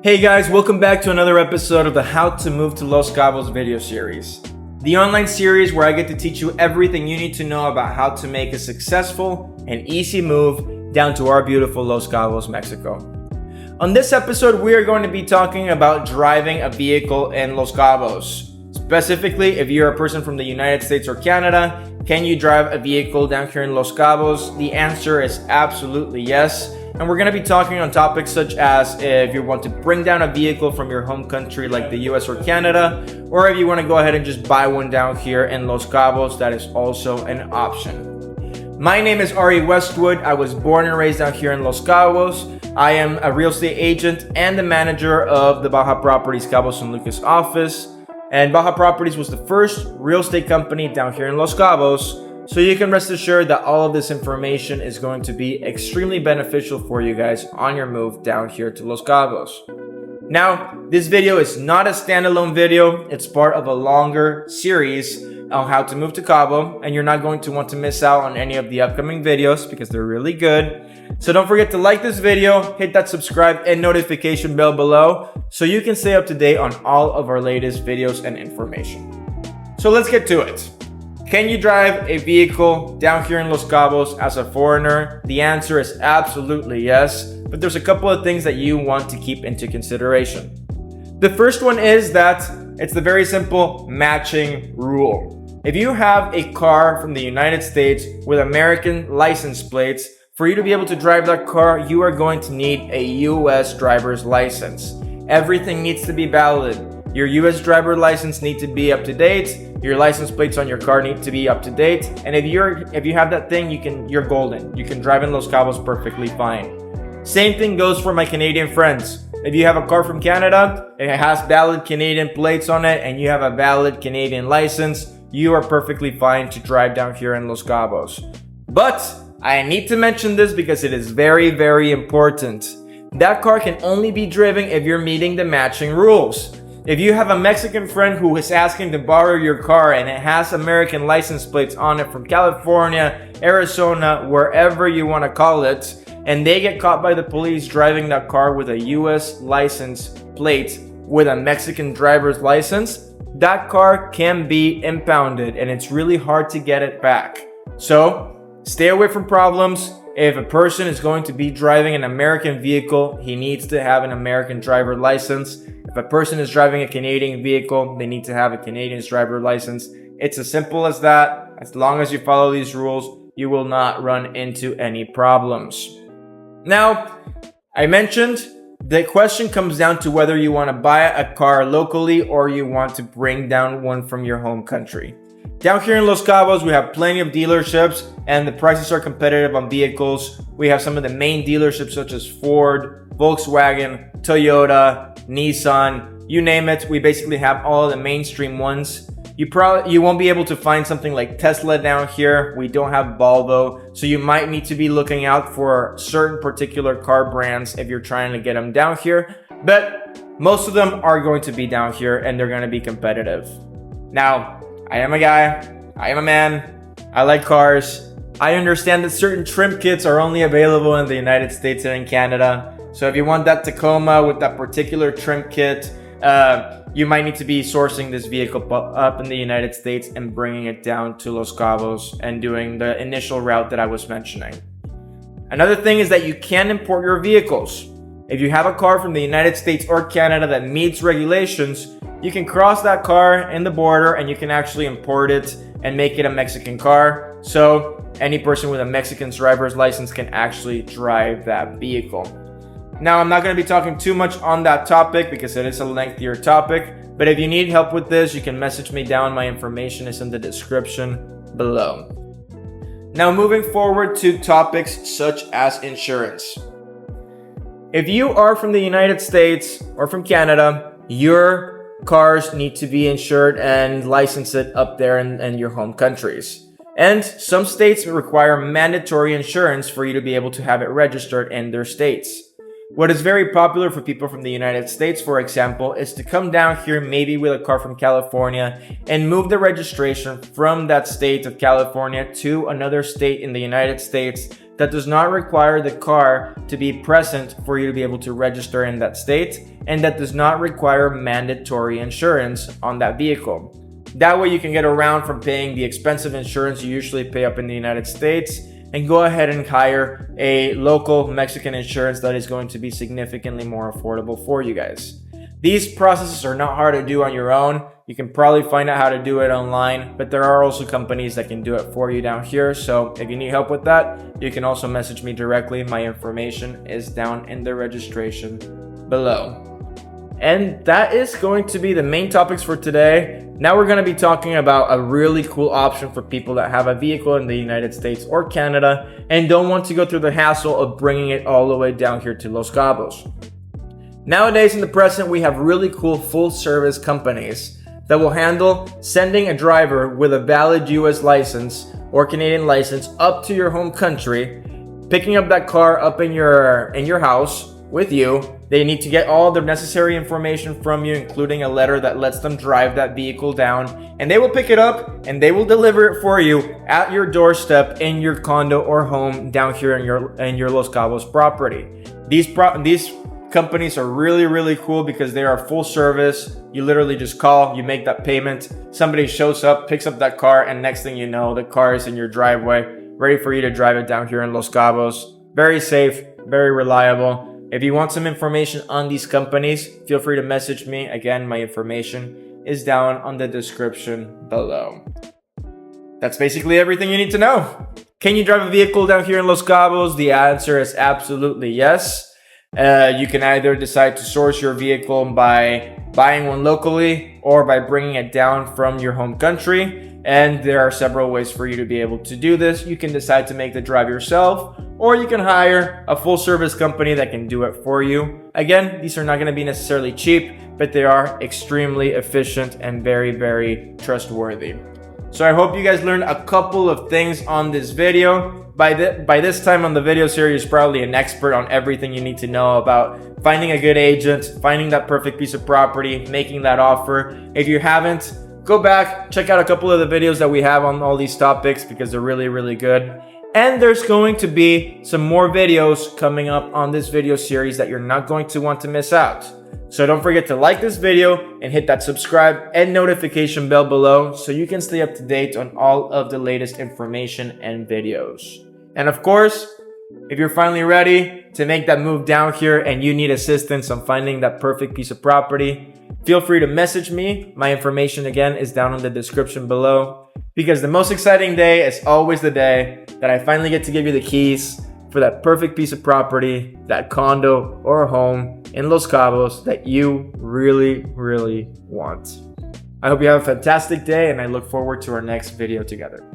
Hey guys, welcome back to another episode of the How to Move to Los Cabos video series. The online series where I get to teach you everything you need to know about how to make a successful and easy move down to our beautiful Los Cabos, Mexico. On this episode, we are going to be talking about driving a vehicle in Los Cabos. Specifically, if you're a person from the United States or Canada, can you drive a vehicle down here in Los Cabos? The answer is absolutely yes. And we're going to be talking on topics such as if you want to bring down a vehicle from your home country like the US or Canada, or if you want to go ahead and just buy one down here in Los Cabos, that is also an option. My name is Ari Westwood. I was born and raised down here in Los Cabos. I am a real estate agent and the manager of the Baja Properties Cabo San Lucas office. And Baja Properties was the first real estate company down here in Los Cabos. So you can rest assured that all of this information is going to be extremely beneficial for you guys on your move down here to Los Cabos. Now, this video is not a standalone video. It's part of a longer series on how to move to Cabo, and you're not going to want to miss out on any of the upcoming videos because they're really good. So don't forget to like this video, hit that subscribe and notification bell below so you can stay up to date on all of our latest videos and information. So let's get to it. Can you drive a vehicle down here in Los Cabos as a foreigner? The answer is absolutely yes, but there's a couple of things that you want to keep into consideration. The first one is that it's the very simple matching rule. If you have a car from the United States with American license plates, for you to be able to drive that car, you are going to need a US driver's license. Everything needs to be valid. Your US driver license needs to be up to date. Your license plates on your car need to be up to date. And if you have that thing, you're golden. You can drive in Los Cabos perfectly fine. Same thing goes for my Canadian friends. If you have a car from Canada, it has valid Canadian plates on it, and you have a valid Canadian license, you are perfectly fine to drive down here in Los Cabos. But I need to mention this because it is very, very important. That car can only be driven if you're meeting the matching rules. If you have a Mexican friend who is asking to borrow your car and it has American license plates on it from California, Arizona, wherever you want to call it, and they get caught by the police driving that car with a US license plate with a Mexican driver's license, that car can be impounded and it's really hard to get it back. So stay away from problems. If a person is going to be driving an American vehicle, he needs to have an American driver license. If a person is driving a Canadian vehicle, they need to have a Canadian driver license. It's as simple as that. As long as you follow these rules, you will not run into any problems. Now, I mentioned the question comes down to whether you want to buy a car locally or you want to bring down one from your home country. Down here in Los Cabos, we have plenty of dealerships and the prices are competitive on vehicles. We have some of the main dealerships such as Ford, Volkswagen, Toyota, Nissan, you name it. We basically have all of the mainstream ones. You won't be able to find something like Tesla down here. We don't have Volvo, so you might need to be looking out for certain particular car brands if you're trying to get them down here. But most of them are going to be down here and they're going to be competitive. Now, I am a guy, I am a man, I like cars. I understand that certain trim kits are only available in the United States and in Canada. So if you want that Tacoma with that particular trim kit, you might need to be sourcing this vehicle up in the United States and bringing it down to Los Cabos and doing the initial route that I was mentioning. Another thing is that you can import your vehicles. If you have a car from the United States or Canada that meets regulations, you can cross that car in the border and you can actually import it and make it a Mexican car. So any person with a Mexican driver's license can actually drive that vehicle. Now, I'm not going to be talking too much on that topic because it is a lengthier topic. But if you need help with this, you can message me down. My information is in the description below. Now, moving forward to topics such as insurance. If you are from the United States or from Canada, your cars need to be insured and licensed up there in your home countries. And some states require mandatory insurance for you to be able to have it registered in their states. What is very popular for people from the United States, for example, is to come down here maybe with a car from California and move the registration from that state of California to another state in the United States that does not require the car to be present for you to be able to register in that state, and that does not require mandatory insurance on that vehicle. That way you can get around from paying the expensive insurance you usually pay up in the United States and go ahead and hire a local Mexican insurance that is going to be significantly more affordable for you guys. These processes are not hard to do on your own. You can probably find out how to do it online, but there are also companies that can do it for you down here. So if you need help with that, you can also message me directly. My information is down in the registration below. And that is going to be the main topics for today. Now we're going to be talking about a really cool option for people that have a vehicle in the United States or Canada and don't want to go through the hassle of bringing it all the way down here to Los Cabos. Nowadays in the present, we have really cool full service companies that will handle sending a driver with a valid US license or Canadian license up to your home country, picking up that car up in your house with you. They need to get all the necessary information from you, including a letter that lets them drive that vehicle down, and they will pick it up and they will deliver it for you at your doorstep in your condo or home down here in your Los Cabos property. These companies are really cool because they are full service. You literally just call, you make that payment, somebody shows up, picks up that car, and next thing you know, the car is in your driveway, ready for you to drive it down here in Los Cabos. Very safe, very reliable. If you want some information on these companies, feel free to message me. Again, my information is down on the description below. That's basically everything you need to know. Can you drive a vehicle down here in Los Cabos? The answer is absolutely yes. You can either decide to source your vehicle by buying one locally or by bringing it down from your home country. And there are several ways for you to be able to do this. You can decide to make the drive yourself, or you can hire a full service company that can do it for you. Again, these are not going to be necessarily cheap, but they are extremely efficient and very trustworthy. So I hope you guys learned a couple of things on this video. By this time on the video series, probably an expert on everything you need to know about finding a good agent, finding that perfect piece of property, making that offer. If you haven't, go back, check out a couple of the videos that we have on all these topics because they're really good. And there's going to be some more videos coming up on this video series that you're not going to want to miss out. So don't forget to like this video and hit that subscribe and notification bell below so you can stay up to date on all of the latest information and videos. And of course, if you're finally ready to make that move down here and you need assistance on finding that perfect piece of property, feel free to message me. My information again is down in the description below, because the most exciting day is always the day that I finally get to give you the keys for that perfect piece of property, that condo or home in Los Cabos that you really want. I hope you have a fantastic day and I look forward to our next video together.